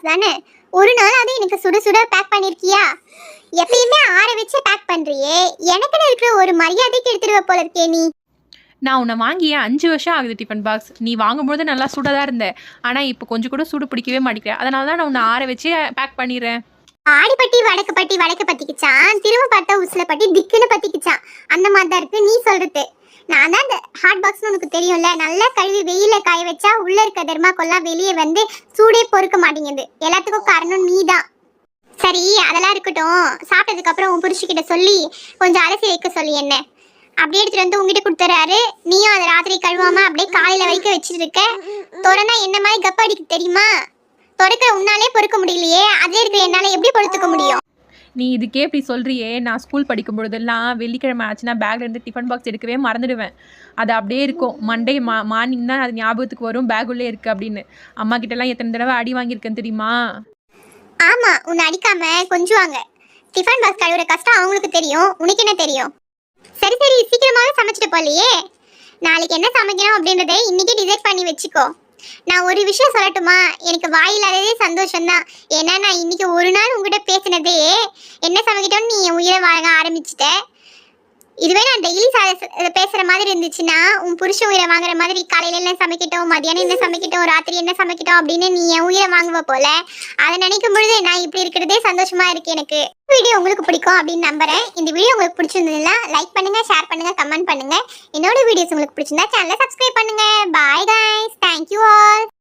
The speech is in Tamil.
பாக்ஸ் தானே, ஒரு நாள் அது எனக்கு சுட சுட பேக் பண்ணிருக்கியா? எப்பயுமே ஆற வச்சு பேக் பண்றியே, எனக்குன்னு இருக்கிற ஒரு மரியாதைக்கு எடுத்துருவ போல இருக்கே நீ. நான் உன்னை வாங்கியே 5 வருஷம் ஆகுது டிஃபன் பாக்ஸ். நீ வாங்கும்போது நல்லா சூடாக இருந்த, ஆனால் இப்போ கொஞ்சம் கூட சூடு பிடிக்கவே மாட்டேங்கிறேன். அதனால தான் நான் உன்னை ஆற வச்சு பேக் பண்ணிடுறேன். ஆடிப்பட்டி வடக்கு பத்திக்குச்சான், திரும்ப பார்த்தா உசுல பட்டி திக்குன்னு பத்திக்குச்சான். அந்த மாதிரி தான் இருக்கு நீ சொல்றது. நான் தான் இந்த ஹாட் பாக்ஸ்னு உனக்கு தெரியும்ல, நல்லா கழுவி வெயில காய வச்சா உள்ள இருக்க தர்மாக்கோல்லாம் வெளியே வந்து சூடே பொறுக்க மாட்டேங்குது. எல்லாத்துக்கும் காரணம் நீ தான். சரி அதெல்லாம் இருக்கட்டும், சாப்பிட்டதுக்கு அப்புறம் உன் புருஷிக்கிட்ட சொல்லி கொஞ்சம் அலசி வைக்க சொல்லி என்ன அப்படியே எடுத்துட்டு வந்து உங்ககிட்ட கொடுத்துறாரு. நீயும் அதை ராத்திரி கழுவாம அப்படியே காலையில வைக்க வச்சுட்டு இருக்க. திறனா என்ன மாதிரி கப்ப அடிக்க தெரியுமா? திறக்கிற உன்னாலே பொறுக்க முடியலையே, அதே இருக்கிற என்னால எப்படி பொறுத்துக்க முடியும்? நீ இதுக்கே இப்படி சொல்கிறியே, நான் ஸ்கூல் படிக்கும் பொழுதெல்லாம் வெள்ளிக்கிழமை ஆச்சுன்னா பேக்லேருந்து டிஃபன் பாக்ஸ் எடுக்கவே மறந்துடுவேன். அது அப்படியே இருக்கும். மண்டே மார்னிங் தான் அது ஞாபகத்துக்கு வரும், பேக்குள்ளே இருக்குது அப்படின்னு. அம்மா கிட்டலாம் எத்தனை தடவை அடி வாங்கியிருக்கேன் தெரியுமா? ஆமா, உன்னை அடிக்காம கொஞ்சுவாங்க. டிஃபன் பாக்ஸ் கழுவுற கஷ்டம் அவங்களுக்கு தெரியும், உனக்கு என்ன தெரியும்? சரி சரி, சீக்கிரமாவே சமைச்சிட்டு போலையே. நாளைக்கு என்ன சமைக்கணும் அப்படின்றத இன்னைக்கே டிசைட் பண்ணி வச்சுக்கோ. நான் ஒரு விஷயம் சொல்லட்டுமா? எனக்கு வாயில்லாததே சந்தோஷம்தான். ஏன்னா நான் இன்னைக்கு ஒரு நாள் உங்ககிட்ட பேசினதே என்ன சமைக்கிட்டோன்னு நீ என் உயிரை வாங்க ஆரம்பிச்சிட்ட. இதுவே நான் டெய்லி பேசுற மாதிரி இருந்துச்சுன்னா, உன் புருஷன் உயிரை வாங்குற மாதிரி காலையில என்ன சமைக்கிட்டோம், மதியானம் என்ன சமைக்கிட்டோம், ராத்திரி என்ன சமைக்கிட்டோம் அப்படின்னு நீ என் உயிரை வாங்குவ போல. அதை நினைக்கும் பொழுது நான் இப்படி இருக்கிறதே சந்தோஷமா இருக்கு எனக்கு. வீடியோ உங்களுக்கு பிடிக்கும் அப்படின்னு நம்புறேன். இந்த வீடியோ உங்களுக்கு பிடிச்சிருந்ததுன்னா லைக் பண்ணுங்க, ஷேர் பண்ணுங்க, கமெண்ட் பண்ணுங்க. என்னோட வீடியோஸ் உங்களுக்கு பிடிச்சிருந்தா சேனலை சப்ஸ்கிரைப் பண்ணுங்க. Bye guys, thank you all.